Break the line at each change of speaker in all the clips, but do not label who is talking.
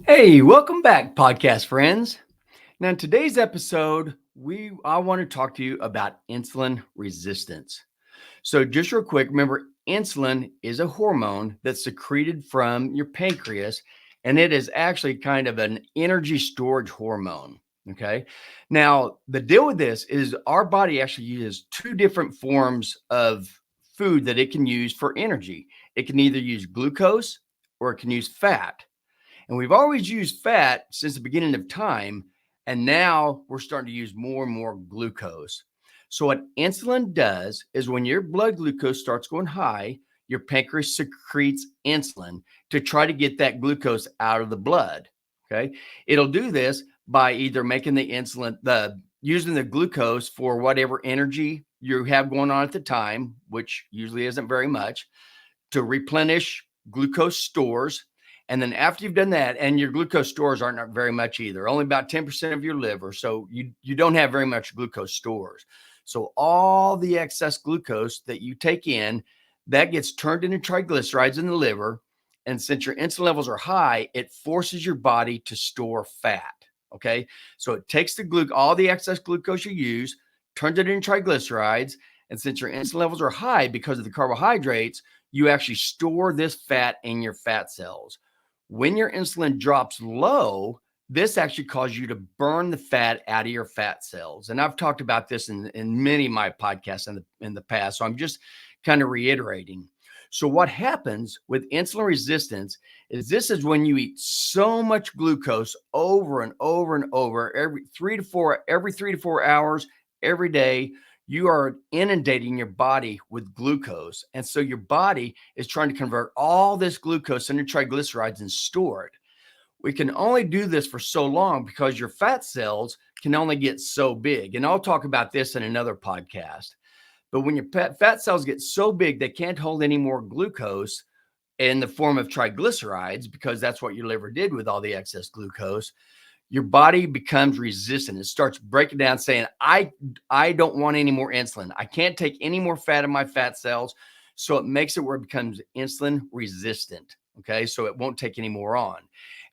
Hey, welcome back, podcast friends. Now, in today's episode, I want to talk to you about insulin resistance. So, just real quick, remember, insulin is a hormone that's secreted from your pancreas, and it is actually kind of an energy storage hormone. Okay. Now, the deal with this is our body actually uses two different forms of food that it can use for energy. It can either use glucose or it can use fat. And we've always used fat since the beginning of time. And now we're starting to use more and more glucose. So, what insulin does is when your blood glucose starts going high, your pancreas secretes insulin to try to get that glucose out of the blood. Okay. It'll do this by either making using the glucose for whatever energy you have going on at the time, which usually isn't very much, to replenish glucose stores. And then after you've done that, and your glucose stores aren't very much either, only about 10% of your liver. So you don't have very much glucose stores. So all the excess glucose that you take in, that gets turned into triglycerides in the liver. And since your insulin levels are high, it forces your body to store fat. Okay. So it takes all the excess glucose you use, turns it into triglycerides. And since your insulin levels are high because of the carbohydrates, you actually store this fat in your fat cells. When your insulin drops low, this actually causes you to burn the fat out of your fat cells. And I've talked about this in many of my podcasts in the past. So I'm just kind of reiterating. So what happens with insulin resistance is this is when you eat so much glucose over and over and over every 3 to 4 hours every day. You are inundating your body with glucose. And so your body is trying to convert all this glucose into triglycerides and store it. We can only do this for so long because your fat cells can only get so big. And I'll talk about this in another podcast. But when your fat cells get so big, they can't hold any more glucose in the form of triglycerides, because that's what your liver did with all the excess glucose. Your body becomes resistant. It starts breaking down, saying, I don't want any more insulin. I can't take any more fat in my fat cells. So it makes it where it becomes insulin resistant. Okay. So it won't take any more on.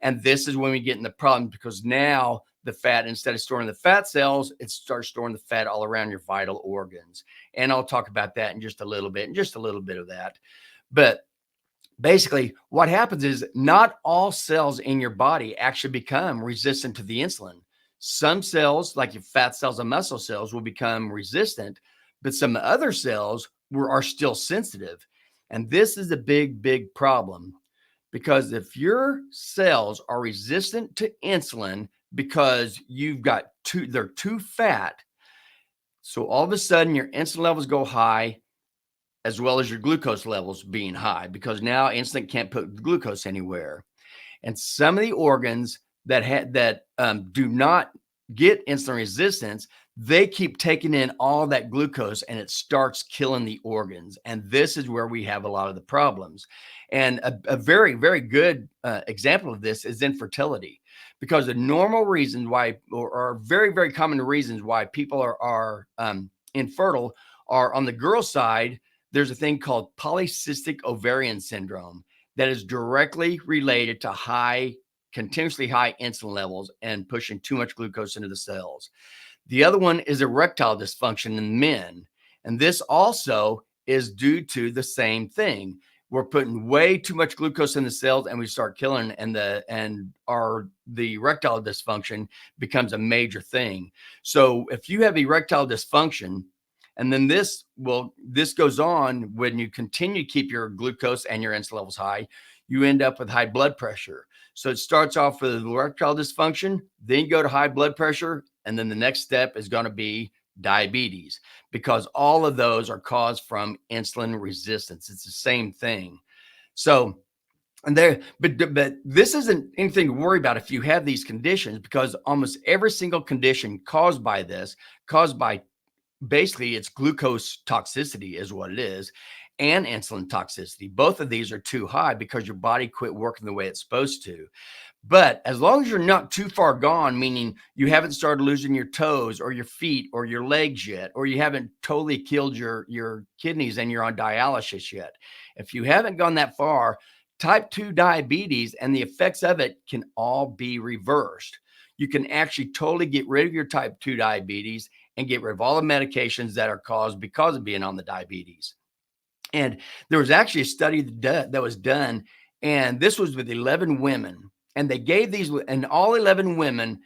And this is when we get in the problem, because now the fat, instead of storing the fat cells, it starts storing the fat all around your vital organs. And I'll talk about that in just a little bit, and just a little bit of that. But basically, what happens is not all cells in your body actually become resistant to the insulin. Some cells, like your fat cells and muscle cells, will become resistant, but some other cells are still sensitive. And this is a big, big problem, because if your cells are resistant to insulin because they're too fat, so all of a sudden your insulin levels go high, as well as your glucose levels being high, because now insulin can't put glucose anywhere. And some of the organs that do not get insulin resistance, they keep taking in all that glucose, and it starts killing the organs. And this is where we have a lot of the problems. And a very, very good example of this is infertility, because the normal reasons why, or very, very common reasons why people are infertile, are on the girl side. There's a thing called polycystic ovarian syndrome that is directly related to continuously high insulin levels and pushing too much glucose into the cells. The other one is erectile dysfunction in men. And this also is due to the same thing. We're putting way too much glucose in the cells, and we start killing, and the erectile dysfunction becomes a major thing. So if you have erectile dysfunction, and then this goes on when you continue to keep your glucose and your insulin levels high, you end up with high blood pressure. So it starts off with erectile dysfunction, then you go to high blood pressure, and then the next step is going to be diabetes, because all of those are caused from insulin resistance. It's the same thing. So, but this isn't anything to worry about if you have these conditions, because almost every single condition caused by basically it's glucose toxicity is what it is, and insulin toxicity. Both of these are too high because your body quit working the way it's supposed to. But as long as you're not too far gone, meaning you haven't started losing your toes or your feet or your legs yet, or you haven't totally killed your kidneys and you're on dialysis yet, if you haven't gone that far, type 2 diabetes and the effects of it can all be reversed. You can actually totally get rid of your type 2 diabetes and get rid of all the medications that are caused because of being on the diabetes. And there was actually a study that was done, and this was with 11 women. And they gave these, and all 11 women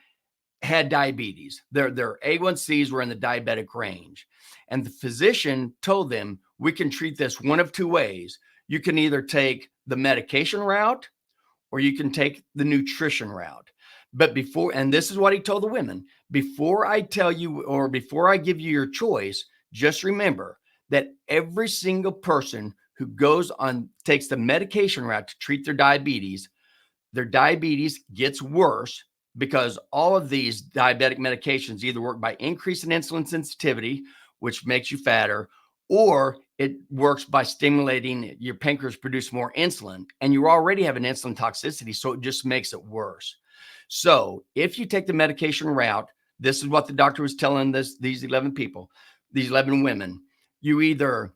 had diabetes. Their A1Cs were in the diabetic range. And the physician told them, we can treat this one of two ways. You can either take the medication route or you can take the nutrition route. But before, and this is what he told the women, before I tell you or before I give you your choice, just remember that every single person who takes the medication route to treat their diabetes gets worse because all of these diabetic medications either work by increasing insulin sensitivity, which makes you fatter, or it works by stimulating your pancreas produce more insulin, and you already have an insulin toxicity, so it just makes it worse. So if you take the medication route, this is what the doctor was telling these 11 people, these 11 women, you either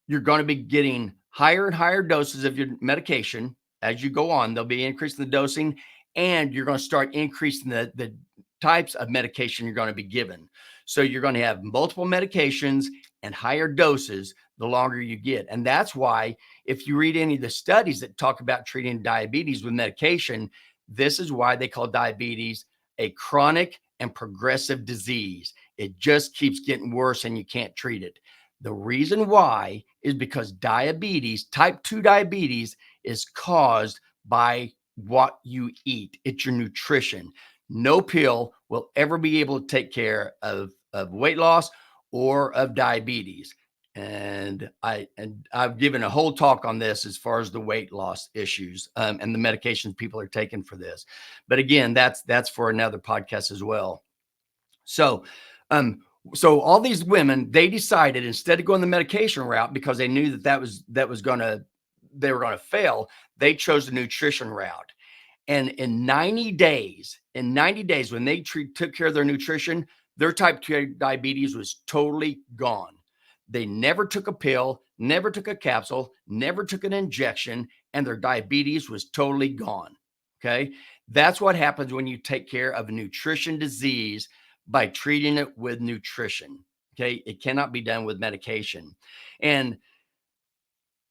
you're going to be getting higher and higher doses of your medication as you go on. They'll be increasing the dosing, and you're going to start increasing the types of medication you're going to be given. So you're going to have multiple medications and higher doses the longer you get. And that's why if you read any of the studies that talk about treating diabetes with medication, this is why they call diabetes a chronic and progressive disease. It just keeps getting worse and you can't treat it. The reason why is because diabetes, type 2 diabetes, is caused by what you eat. It's your nutrition. No pill will ever be able to take care of weight loss or of diabetes. And I've given a whole talk on this as far as the weight loss issues and the medications people are taking for this. But again, that's for another podcast as well. So all these women, they decided instead of going the medication route because they knew they were going to fail, they chose the nutrition route. And in 90 days, when they took care of their nutrition, their type 2 diabetes was totally gone. They never took a pill, never took a capsule, never took an injection, and their diabetes was totally gone. Okay. That's what happens when you take care of a nutrition disease by treating it with nutrition. Okay. It cannot be done with medication. And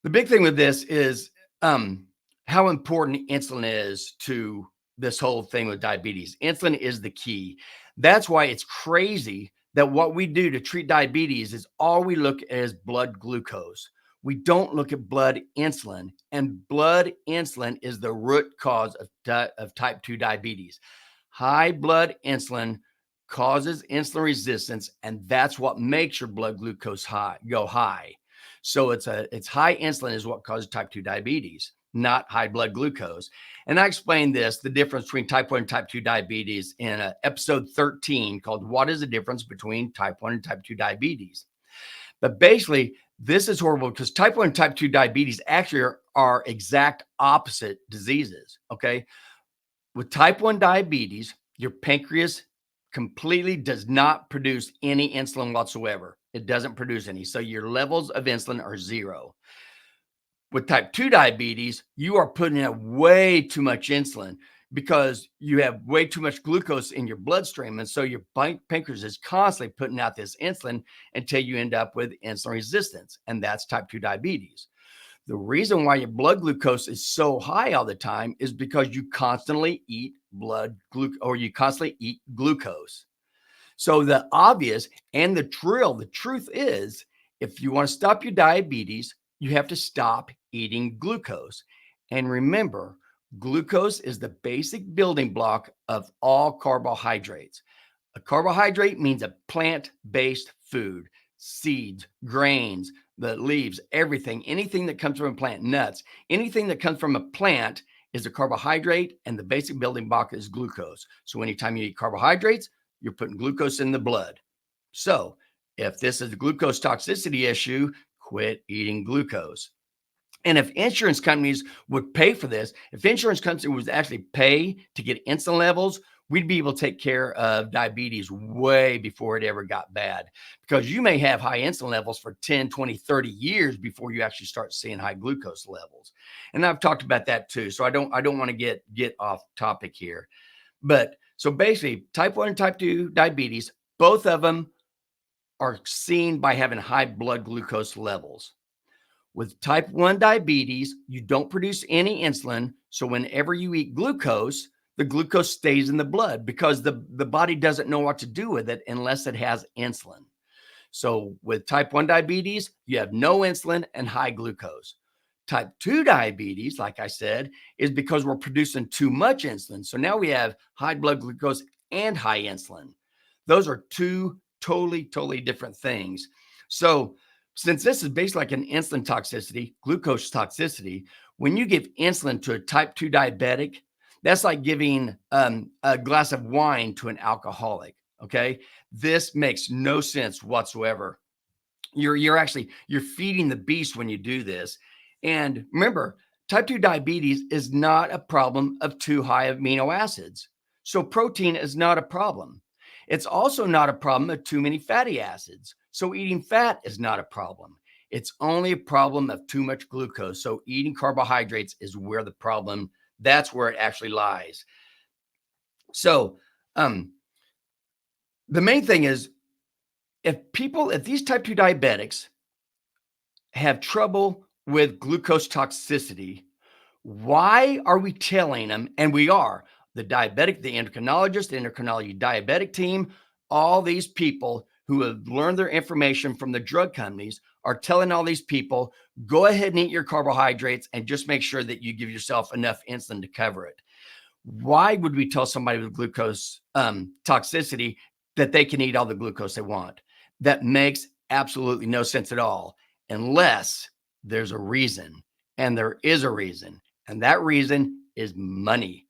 the big thing with this is how important insulin is to this whole thing with diabetes. Insulin is the key. That's why it's crazy that what we do to treat diabetes is all we look at is blood glucose. We don't look at blood insulin, and blood insulin is the root cause of type 2 diabetes. High blood insulin causes insulin resistance, and that's what makes your blood glucose go high. So it's high insulin is what causes type 2 diabetes, not high blood glucose. And I explained the difference between type 1 and type 2 diabetes in episode 13 called What is the Difference Between Type 1 and Type 2 Diabetes? But basically, this is horrible because type 1 and type 2 diabetes actually are exact opposite diseases, okay? With type 1 diabetes, your pancreas completely does not produce any insulin whatsoever. It doesn't produce any. So your levels of insulin are zero. With type 2 diabetes, you are putting out way too much insulin because you have way too much glucose in your bloodstream. And so your pancreas is constantly putting out this insulin until you end up with insulin resistance. And that's type 2 diabetes. The reason why your blood glucose is so high all the time is because you constantly eat glucose. So the obvious and the truth is, if you want to stop your diabetes, you have to stop eating glucose. And remember, glucose is the basic building block of all carbohydrates. A carbohydrate means a plant-based food, seeds, grains, the leaves, everything, anything that comes from a plant, nuts, anything that comes from a plant is a carbohydrate, and the basic building block is glucose. So anytime you eat carbohydrates, you're putting glucose in the blood. So if this is a glucose toxicity issue, quit eating glucose. And if insurance companies would pay for this, if insurance companies would actually pay to get insulin levels we'd be able to take care of diabetes way before it ever got bad, because you may have high insulin levels for 10, 20, 30 years before you actually start seeing high glucose levels. And I've talked about that too. So I don't want to get off topic here. But so basically, type 1 and type 2 diabetes, both of them are seen by having high blood glucose levels. With type 1 diabetes, you don't produce any insulin. So whenever you eat glucose, the glucose stays in the blood because the body doesn't know what to do with it unless it has insulin. So with type 1 diabetes, you have no insulin and high glucose. Type 2 diabetes, like I said, is because we're producing too much insulin. So now we have high blood glucose and high insulin. Those are two totally different things. So since this is based like an insulin toxicity, glucose toxicity, when you give insulin to a type 2 diabetic, that's like giving a glass of wine to an alcoholic. Okay. This makes no sense whatsoever. You're feeding the beast when you do this. And remember, type 2 diabetes is not a problem of too high amino acids. So protein is not a problem. It's also not a problem of too many fatty acids. So eating fat is not a problem. It's only a problem of too much glucose. So eating carbohydrates is where the problem, that's where it actually lies. So the main thing is, if these type 2 diabetics have trouble with glucose toxicity, why are we telling them? And we are, the endocrinologist, the endocrinology diabetic team, all these people who have learned their information from the drug companies are telling all these people, go ahead and eat your carbohydrates and just make sure that you give yourself enough insulin to cover it. Why would we tell somebody with glucose toxicity that they can eat all the glucose they want? That makes absolutely no sense at all, unless there's a reason. And there is a reason. And that reason is money.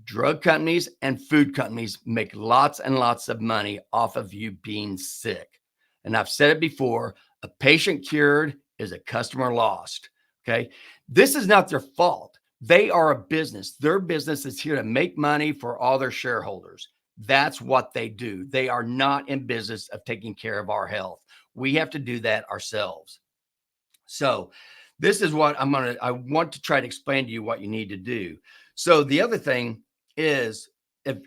Drug companies and food companies make lots and lots of money off of you being sick. And I've said it before, a patient cured is a customer lost. Okay. This is not their fault. They are a business. Their business is here to make money for all their shareholders. That's what they do. They are not in business of taking care of our health. We have to do that ourselves. So this is what I want to try to explain to you what you need to do. So the other thing is,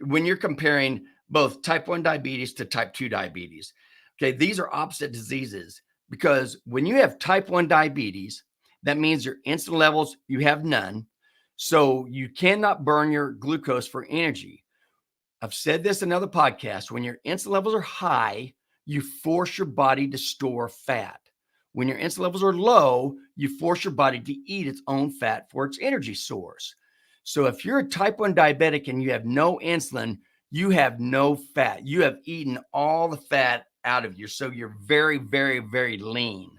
when you're comparing both type 1 diabetes to type 2 diabetes, okay, these are opposite diseases, because when you have type 1 diabetes, that means your insulin levels, you have none. So you cannot burn your glucose for energy. I've said this in other podcasts. When your insulin levels are high, you force your body to store fat. When your insulin levels are low, you force your body to eat its own fat for its energy source. So if you're a type 1 diabetic and you have no insulin, you have no fat. You have eaten all the fat out of you. So you're very very lean.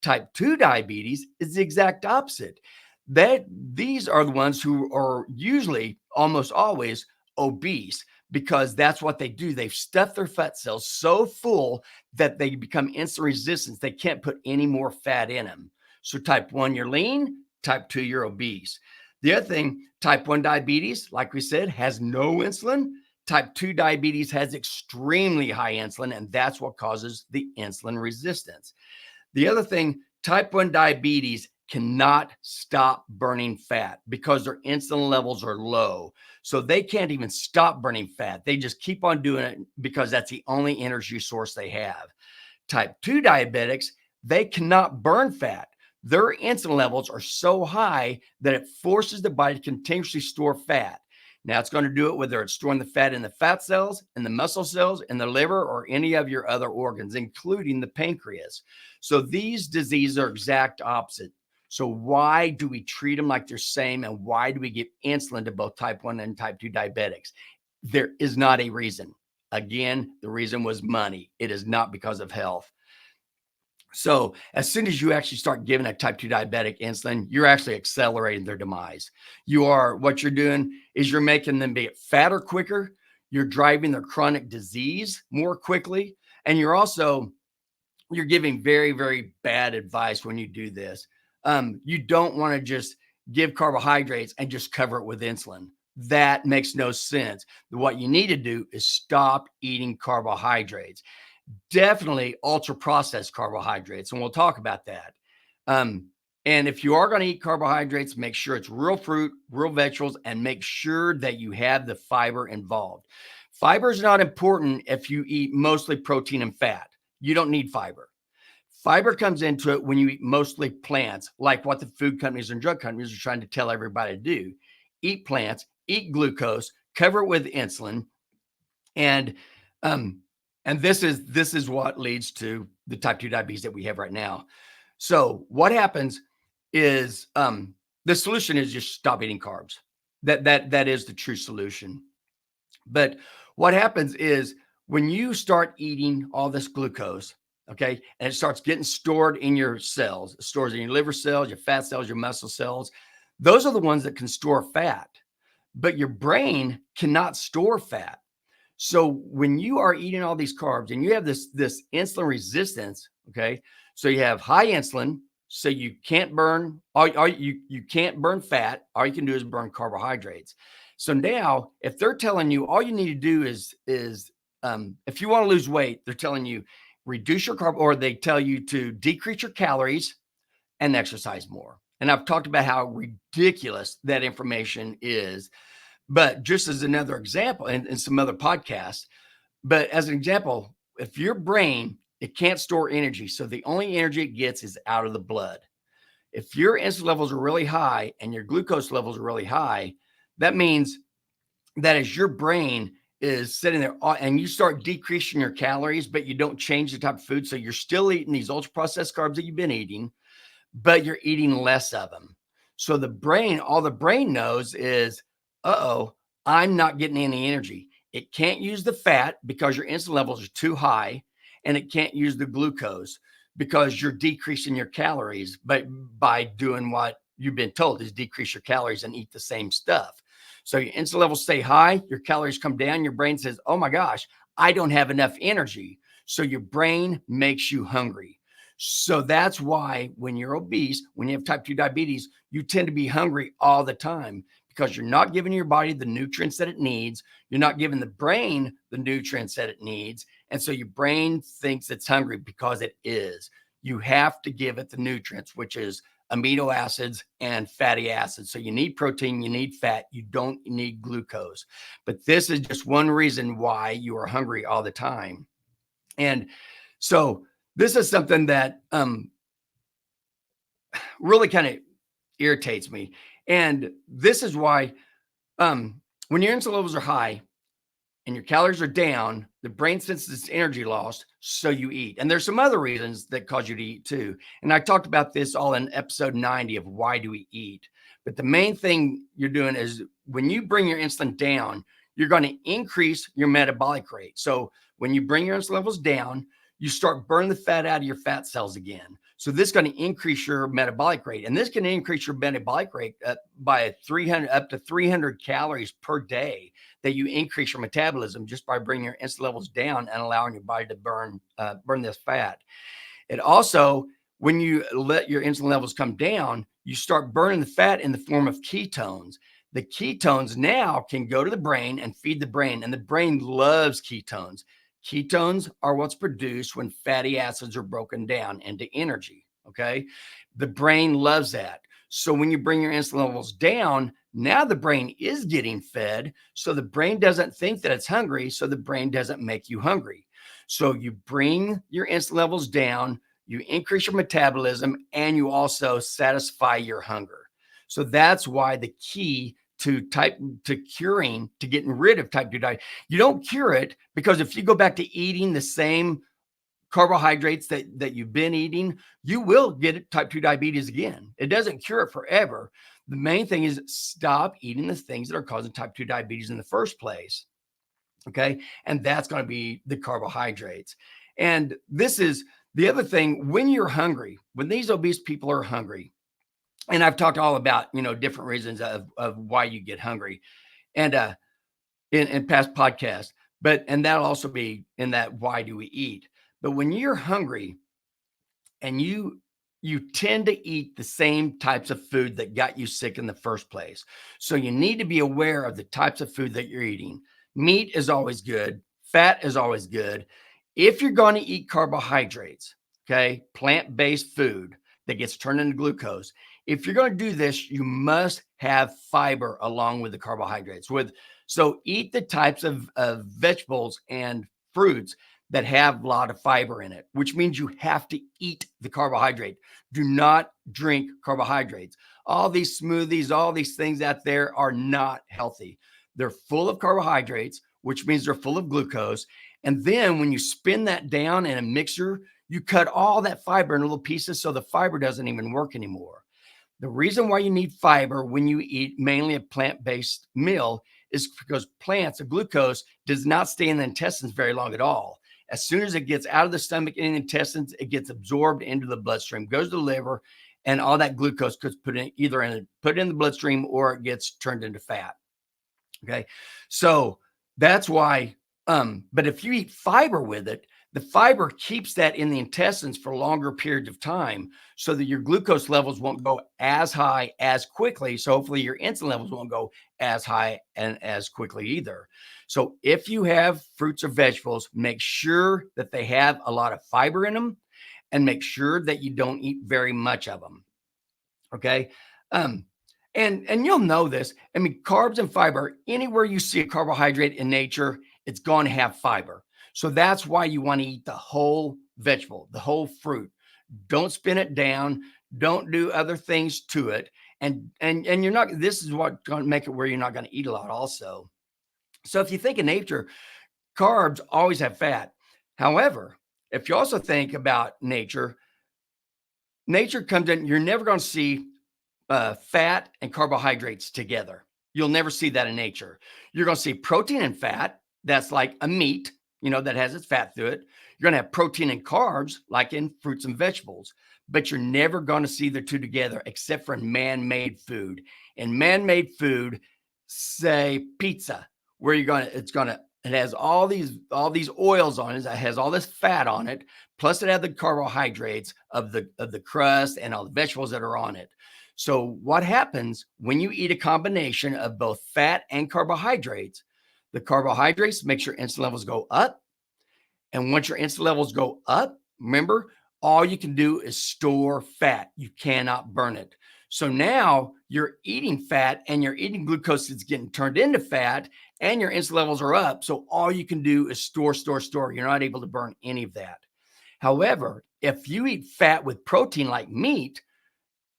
Type 2 diabetes is the exact opposite. These are the ones who are usually, almost always, obese, because that's what they do. They've stuffed their fat cells so full that they become insulin resistant. They can't put any more fat in them. So type 1, you're lean. Type 2, you're obese. The other thing, type 1 diabetes, like we said, has no insulin. Type 2 diabetes has extremely high insulin, and that's what causes the insulin resistance. The other thing, type 1 diabetes cannot stop burning fat because their insulin levels are low. So they can't even stop burning fat. They just keep on doing it because that's the only energy source they have. Type 2 diabetics, they cannot burn fat. Their insulin levels are so high that it forces the body to continuously store fat. Now it's going to do it whether it's storing the fat in the fat cells, in the muscle cells, in the liver, or any of your other organs, including the pancreas. So these diseases are exact opposite. So why do we treat them like they're same, and why do we give insulin to both type 1 and type 2 diabetics? There is not a reason. Again, the reason was money. It is not because of health. So as soon as you actually start giving a type 2 diabetic insulin, you're actually accelerating their demise. What you're doing is you're making them get fatter quicker. You're driving their chronic disease more quickly. And you're giving very, very bad advice when you do this. You don't want to just give carbohydrates and just cover it with insulin. that makes no sense. What you need to do is stop eating carbohydrates. Definitely ultra processed carbohydrates, and we'll talk about that. Um, and if you are going to eat carbohydrates, make sure it's real fruit, real vegetables, and make sure that you have the fiber involved. Fiber is not important if you eat mostly protein and fat. You don't need fiber. Fiber comes into it when you eat mostly plants, like what the food companies and drug companies are trying to tell everybody to do. Eat plants, eat glucose, cover it with insulin, and um, and this is what leads to the type 2 diabetes that we have right now. So what happens is the solution is just stop eating carbs. That is the true solution. But what happens is when you start eating all this glucose, okay, and it starts getting stored in your cells, it stores in your liver cells, your fat cells, your muscle cells. Those are the ones that can store fat, but your brain cannot store fat. So when you are eating all these carbs and you have this insulin resistance, okay, so you have high insulin, so you can't burn you can't burn fat. All you can do is burn carbohydrates. So now, if they're telling you all you need to do is if you want to lose weight, they're telling you reduce your carb, or they tell you to decrease your calories and exercise more. And I've talked about how ridiculous that information is. But just as another example, and some other podcasts, but as an example, if your brain, it can't store energy. So the only energy it gets is out of the blood. If your insulin levels are really high and your glucose levels are really high, that means that as your brain is sitting there and you start decreasing your calories, but you don't change the type of food. So you're still eating these ultra processed carbs that you've been eating, but you're eating less of them. So the brain, all the brain knows is, uh-oh, I'm not getting any energy. It can't use the fat because your insulin levels are too high, and it can't use the glucose because you're decreasing your calories, but by doing what you've been told is decrease your calories and eat the same stuff. So your insulin levels stay high, your calories come down, your brain says, oh my gosh, I don't have enough energy. So your brain makes you hungry. So that's why when you're obese, when you have type 2 diabetes, you tend to be hungry all the time because you're not giving your body the nutrients that it needs. You're not giving the brain the nutrients that it needs. And so your brain thinks it's hungry because it is. You have to give it the nutrients, which is amino acids and fatty acids. So you need protein, you need fat, you don't need glucose. But this is just one reason why you are hungry all the time. And so this is something that really kind of irritates me. And this is why when your insulin levels are high and your calories are down, the brain senses its energy loss, so you eat. And there's some other reasons that cause you to eat too. And I talked about this all in episode 90 of why do we eat. But the main thing you're doing is when you bring your insulin down, you're going to increase your metabolic rate. So when you bring your insulin levels down, you start burning the fat out of your fat cells again. So this is going to increase your metabolic rate. And this can increase your metabolic rate by 300 up to 300 calories per day that you increase your metabolism just by bringing your insulin levels down and allowing your body to burn this fat. It also, when you let your insulin levels come down, you start burning the fat in the form of ketones. The ketones now can go to the brain and feed the brain, and the brain loves ketones. Ketones are what's produced when fatty acids are broken down into energy, okay? The brain loves that. So when you bring your insulin levels down, now the brain is getting fed, so the brain doesn't think that it's hungry, so the brain doesn't make you hungry. So you bring your insulin levels down, you increase your metabolism, and you also satisfy your hunger. So that's why the key to getting rid of type 2 diabetes, you don't cure it, because if you go back to eating the same carbohydrates that you've been eating, you will get type 2 diabetes again. It doesn't cure it forever. The main thing is stop eating the things that are causing type 2 diabetes in the first place. Okay. And that's going to be the carbohydrates. And this is the other thing. When you're hungry, when these obese people are hungry, and I've talked all about, different reasons of why you get hungry, and in past podcasts, and that'll also be in that why do we eat. But when you're hungry and you you tend to eat the same types of food that got you sick in the first place. So you need to be aware of the types of food that you're eating. Meat is always good. Fat is always good. If you're going to eat carbohydrates, okay, plant-based food that gets turned into glucose, if you're going to do this, you must have fiber along with the carbohydrates. So eat the types of vegetables and fruits that have a lot of fiber in it, which means you have to eat the carbohydrate. Do not drink carbohydrates. All these smoothies, all these things out there are not healthy. They're full of carbohydrates, which means they're full of glucose. And then when you spin that down in a mixer, you cut all that fiber in little pieces, so the fiber doesn't even work anymore. The reason why you need fiber when you eat mainly a plant-based meal is because plants, the glucose, does not stay in the intestines very long at all. As soon as it gets out of the stomach and the intestines, it gets absorbed into the bloodstream, goes to the liver, and all that glucose gets put in the bloodstream, or it gets turned into fat. Okay, so that's why. But if you eat fiber with it, the fiber keeps that in the intestines for longer periods of time, so that your glucose levels won't go as high as quickly. So hopefully your insulin levels won't go as high and as quickly either. So if you have fruits or vegetables, make sure that they have a lot of fiber in them, and make sure that you don't eat very much of them. Okay. And you'll know this. I mean, carbs and fiber, anywhere you see a carbohydrate in nature, it's going to have fiber. So that's why you want to eat the whole vegetable, the whole fruit. Don't spin it down. Don't do other things to it. And you're not, this is what's going to make it where you're not going to eat a lot also. So if you think of nature, carbs always have fat. However, if you also think about nature, nature comes in, you're never going to see fat and carbohydrates together. You'll never see that in nature. You're going to see protein and fat. That's like a meat, that has its fat through it. You're going to have protein and carbs, like in fruits and vegetables, but you're never going to see the two together except for in man-made food. In man-made food, say pizza, where it has all these oils on it. It has all this fat on it. Plus it has the carbohydrates of the crust and all the vegetables that are on it. So what happens when you eat a combination of both fat and carbohydrates? The carbohydrates makes your insulin levels go up. And once your insulin levels go up, remember, all you can do is store fat. You cannot burn it. So now you're eating fat and you're eating glucose that's getting turned into fat, and your insulin levels are up. So all you can do is store. You're not able to burn any of that. However, if you eat fat with protein like meat,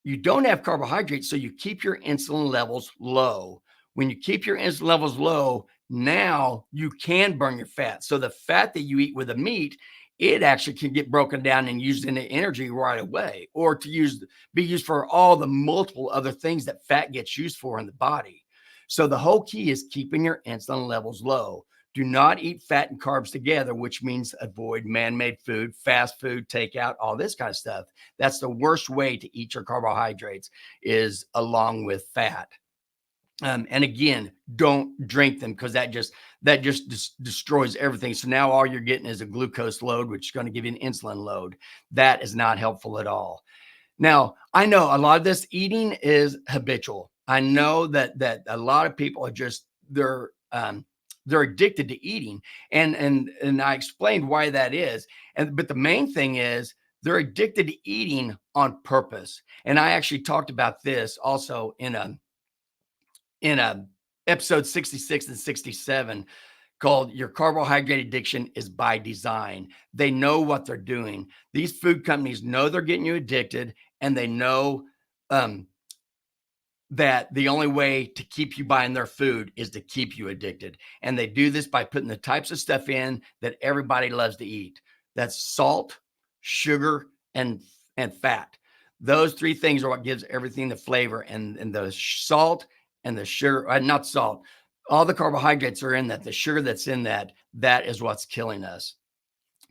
you don't have carbohydrates, so you keep your insulin levels low. When you keep your insulin levels low, now you can burn your fat. So the fat that you eat with the meat, it actually can get broken down and used into energy right away, or be used for all the multiple other things that fat gets used for in the body. So the whole key is keeping your insulin levels low. Do not eat fat and carbs together, which means avoid man-made food, fast food, takeout, all this kind of stuff. That's the worst way to eat your carbohydrates, is along with fat. And again, don't drink them, because that just destroys everything. So now all you're getting is a glucose load, which is going to give you an insulin load. That is not helpful at all. Now, I know a lot of this eating is habitual. I know that a lot of people are just, they're addicted to eating. And I explained why that is. But the main thing is they're addicted to eating on purpose. And I actually talked about this also in a episode 66 and 67, called Your Carbohydrate Addiction is by Design. They know what they're doing. These food companies know they're getting you addicted, and they know that the only way to keep you buying their food is to keep you addicted. And they do this by putting the types of stuff in that everybody loves to eat. That's salt, sugar, and fat. Those three things are what gives everything the flavor. And the salt and the sugar, not salt, all the carbohydrates are in that. The sugar that's in that is what's killing us.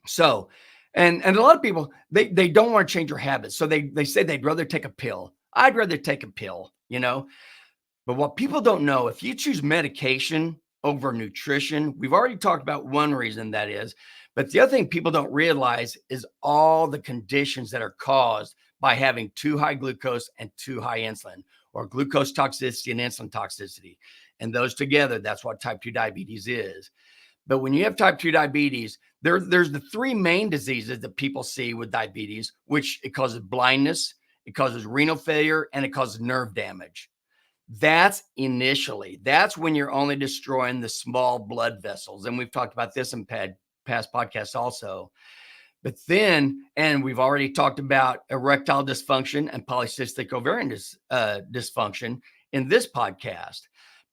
So, and a lot of people, they don't want to change their habits. So they say they'd rather take a pill. I'd rather take a pill, But what people don't know, if you choose medication over nutrition, we've already talked about one reason that is, but the other thing people don't realize is all the conditions that are caused by having too high glucose and too high insulin, or glucose toxicity and insulin toxicity. And those together, that's what type 2 diabetes is. But when you have type 2 diabetes, there's the three main diseases that people see with diabetes, which it causes blindness, it causes renal failure, and it causes nerve damage. That's when you're only destroying the small blood vessels. And we've talked about this in past podcasts also. But then, and we've already talked about erectile dysfunction and polycystic ovarian dysfunction in this podcast.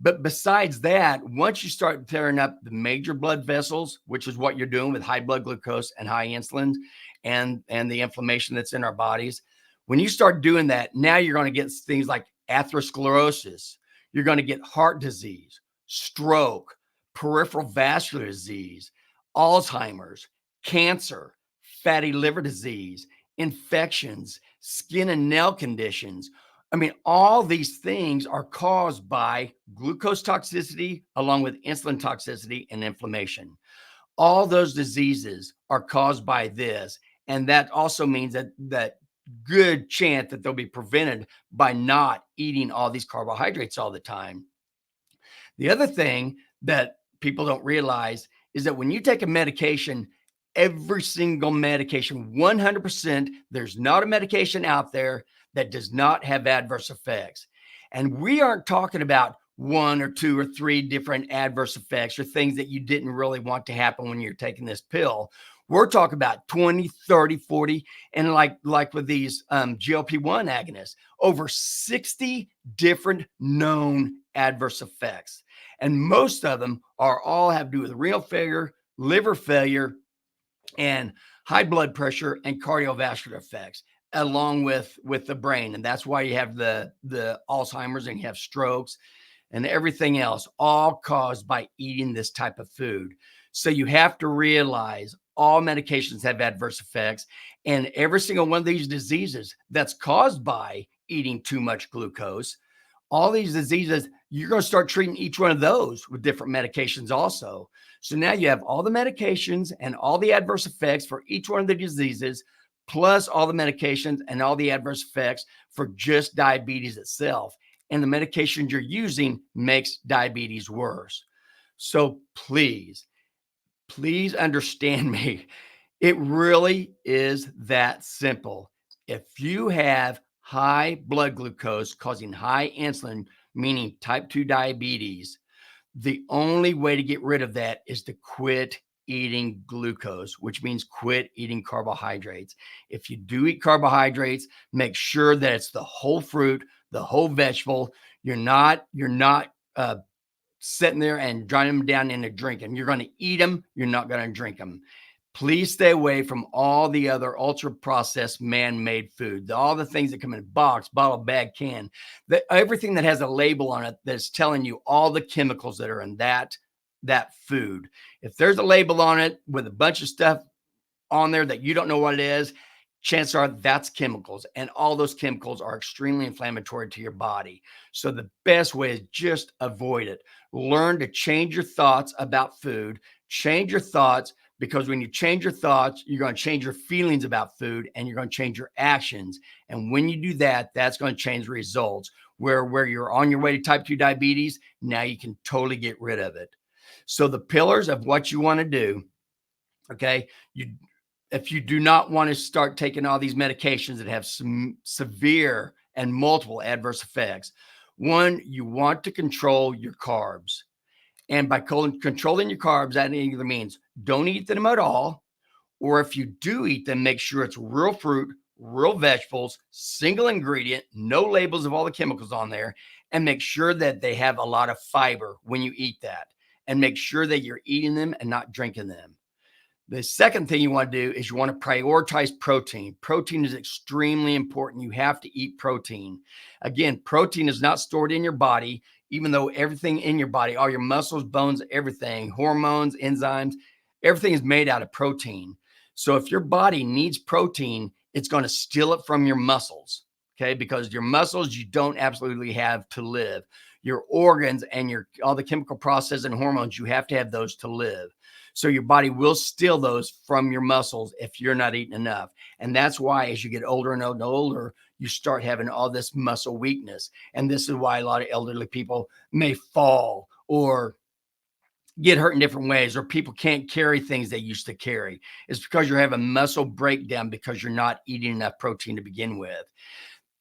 But besides that, once you start tearing up the major blood vessels, which is what you're doing with high blood glucose and high insulin and the inflammation that's in our bodies, when you start doing that, now you're going to get things like atherosclerosis. You're going to get heart disease, stroke, peripheral vascular disease, Alzheimer's, cancer, fatty liver disease, infections, skin and nail conditions. I mean, all these things are caused by glucose toxicity along with insulin toxicity and inflammation. All those diseases are caused by this. And that also means that good chance that they'll be prevented by not eating all these carbohydrates all the time. The other thing that people don't realize is that when you take a medication, every single medication, 100%, there's not a medication out there that does not have adverse effects. And we aren't talking about one or two or three different adverse effects or things that you didn't really want to happen when you're taking this pill. We're talking about 20, 30, 40, and like with these GLP-1 agonists, over 60 different known adverse effects. And most of them all have to do with renal failure, liver failure, and high blood pressure and cardiovascular effects, along with the brain. And that's why you have the Alzheimer's and you have strokes and everything else, all caused by eating this type of food. So you have to realize all medications have adverse effects, and every single one of these diseases that's caused by eating too much glucose, all these diseases, you're going to start treating each one of those with different medications also. So now you have all the medications and all the adverse effects for each one of the diseases, plus all the medications and all the adverse effects for just diabetes itself. And the medications you're using makes diabetes worse. So please understand me. It really is that simple. If you have high blood glucose causing high insulin, meaning type 2 diabetes, the only way to get rid of that is to quit eating glucose, which means quit eating carbohydrates. If you do eat carbohydrates, make sure that it's the whole fruit, the whole vegetable. You're not sitting there and drying them down into drinking. You're going to eat them. You're not going to drink them. Please stay away from all the other ultra-processed man-made food, all the things that come in a box, bottle, bag, can, everything that has a label on it that's telling you all the chemicals that are in that food. If there's a label on it with a bunch of stuff on there that you don't know what it is, chances are that's chemicals, and all those chemicals are extremely inflammatory to your body. So the best way is just avoid it. Learn to change your thoughts about food. Change your thoughts, because when you change your thoughts, you're going to change your feelings about food, and you're going to change your actions. And when you do that, that's going to change the results. Where you're on your way to type 2 diabetes, now you can totally get rid of it. So the pillars of what you want to do, okay, if you do not want to start taking all these medications that have some severe and multiple adverse effects, one, you want to control your carbs. And by controlling your carbs, that either means don't eat them at all, or if you do eat them, make sure it's real fruit, real vegetables, single ingredient, no labels of all the chemicals on there, and make sure that they have a lot of fiber when you eat that, and make sure that you're eating them and not drinking them. The second thing you want to do is you want to prioritize protein. Protein is extremely important. You have to eat protein. Again, protein is not stored in your body, even though everything in your body, all your muscles, bones, everything, hormones, enzymes, everything is made out of protein. So if your body needs protein, it's going to steal it from your muscles, okay? Because your muscles, you don't absolutely have to live. your organs and all the chemical processes and hormones. You have to have those to live. So your body will steal those from your muscles if you're not eating enough. And that's why as you get older and older, you start having all this muscle weakness. And this is why a lot of elderly people may fall or get hurt in different ways, or people can't carry things they used to carry. It's because you're having muscle breakdown because you're not eating enough protein to begin with.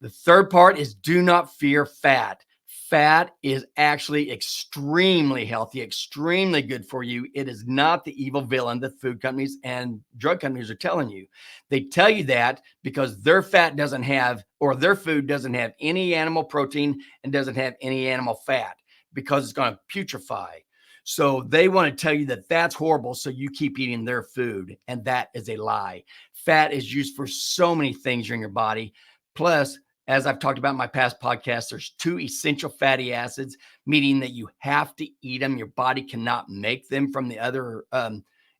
The third part is do not fear fat. Fat is actually extremely healthy, extremely good for you. It is not the evil villain that food companies and drug companies are telling you. They tell you that because their fat doesn't have, or their food doesn't have any animal protein and doesn't have any animal fat because it's going to putrefy. So they want to tell you that that's horrible, so you keep eating their food, and that is a lie. Fat is used for so many things in your body. Plus, as I've talked about in my past podcasts, there's 2 essential fatty acids, meaning that you have to eat them. Your body cannot make them from the other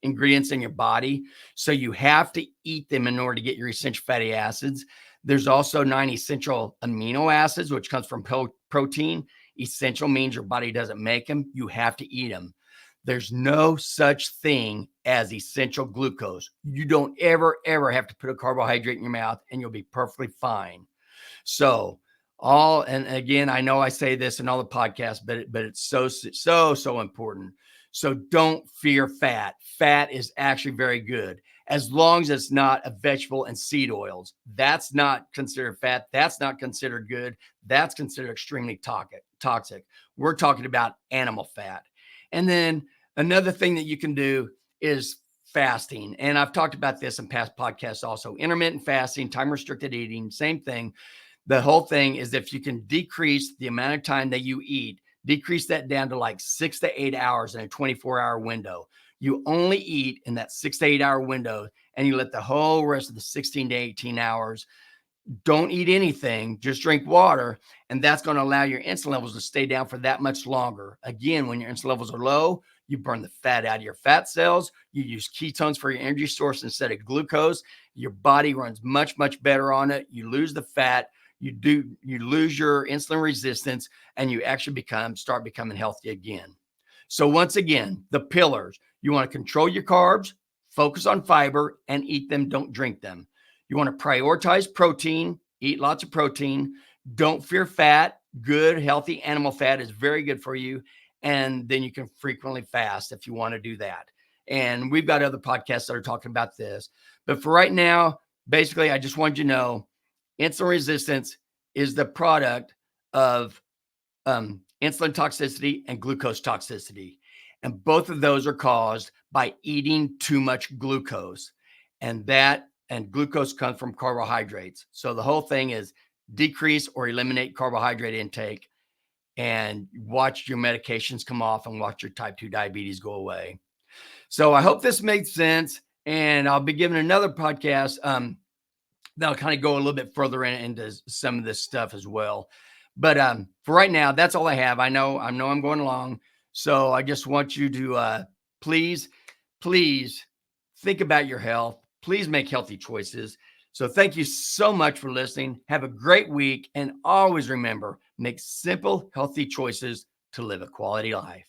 ingredients in your body. So you have to eat them in order to get your essential fatty acids. There's also 9 essential amino acids, which comes from protein. Essential means your body doesn't make them. You have to eat them. There's no such thing as essential glucose. You don't ever have to put a carbohydrate in your mouth and you'll be perfectly fine. So and again, I know I say this in all the podcasts, but it's so important. So don't fear fat. Fat is actually very good as long as it's not a vegetable and seed oils. That's not considered fat. That's not considered good. That's considered extremely toxic. We're talking about animal fat. And then another thing that you can do is fasting. And I've talked about this in past podcasts also. Intermittent fasting, time restricted eating, same thing. The whole thing is if you can decrease the amount of time that you eat, decrease that down to like 6 to 8 hours in a 24-hour window. You only eat in that 6 to 8 hour window, and you let the whole rest of the 16 to 18 hours, don't eat anything, just drink water. And that's going to allow your insulin levels to stay down for that much longer. Again, when your insulin levels are low, you burn the fat out of your fat cells. You use ketones for your energy source instead of glucose. Your body runs much better on it. You lose the fat. You lose your insulin resistance, and you actually start becoming healthy again. So once again, the pillars: you want to control your carbs, focus on fiber, and eat them, don't drink them. You want to prioritize protein, eat lots of protein. Don't fear fat. Good, healthy animal fat is very good for you. And then you can frequently fast if you want to do that. And we've got other podcasts that are talking about this. But for right now, basically, I just want you to know insulin resistance is the product of insulin toxicity and glucose toxicity. And both of those are caused by eating too much glucose. And glucose comes from carbohydrates. So the whole thing is decrease or eliminate carbohydrate intake and watch your medications come off and watch your type 2 diabetes go away. So I hope this made sense. And I'll be giving another podcast that'll kind of go a little bit further into some of this stuff as well. But for right now, that's all I have. I know I'm going along. So I just want you to please think about your health. Please make healthy choices. So thank you so much for listening. Have a great week. And always remember, make simple, healthy choices to live a quality life.